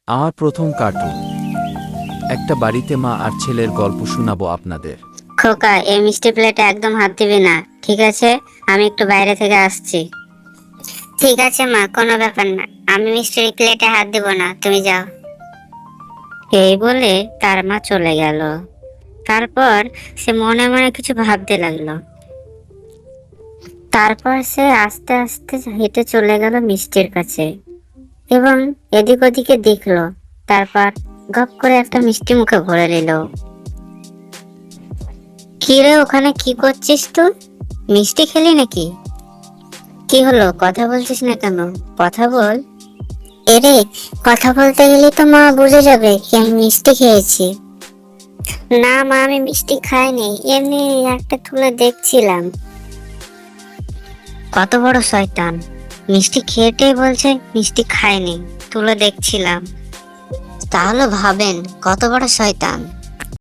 আমার প্রথম কার্টুন। একটা বাড়িতে মা আর ছেলের গল্প শোনাবো আপনাদের। খোকা, এই মিষ্টি প্লেটে একদম হাত দিবি না, ঠিক আছে? আমি একটু বাইরে থেকে আসছি। ঠিক আছে মা, কোনো ব্যাপার না। আমি মিষ্টির প্লেটে হাত দিব না, তুমি যাও। এই বলে তার মা চলে গেল। তারপর সে মনে মনে কিছু ভাবতে লাগলো। তারপর সে আস্তে আস্তে হেঁটে চলে গেল মিষ্টির কাছে এবং এদিক ওদিকে দেখলো। তারপর গপ করে একটা মিষ্টি মুখে ভরে নিল। কি রে, ওখানে কি করছিস তুই? মিষ্টি খেলি নাকি? কি হলো, কথা বলছিস না কেন? কথা বল। এরে, কথা বলতে গেলে তো মা বুঝে যাবে কি আমি মিষ্টি খেয়েছি। না মা, আমি মিষ্টি খাইনি, এমনি একটা তুলে দেখছিলাম। কত বড় শয়তান! মিষ্টি খেয়েটেই বলছে মিষ্টি খায়নি, তুলে দেখছিলাম। তাহলে ভাবেন কত বড় শয়তান।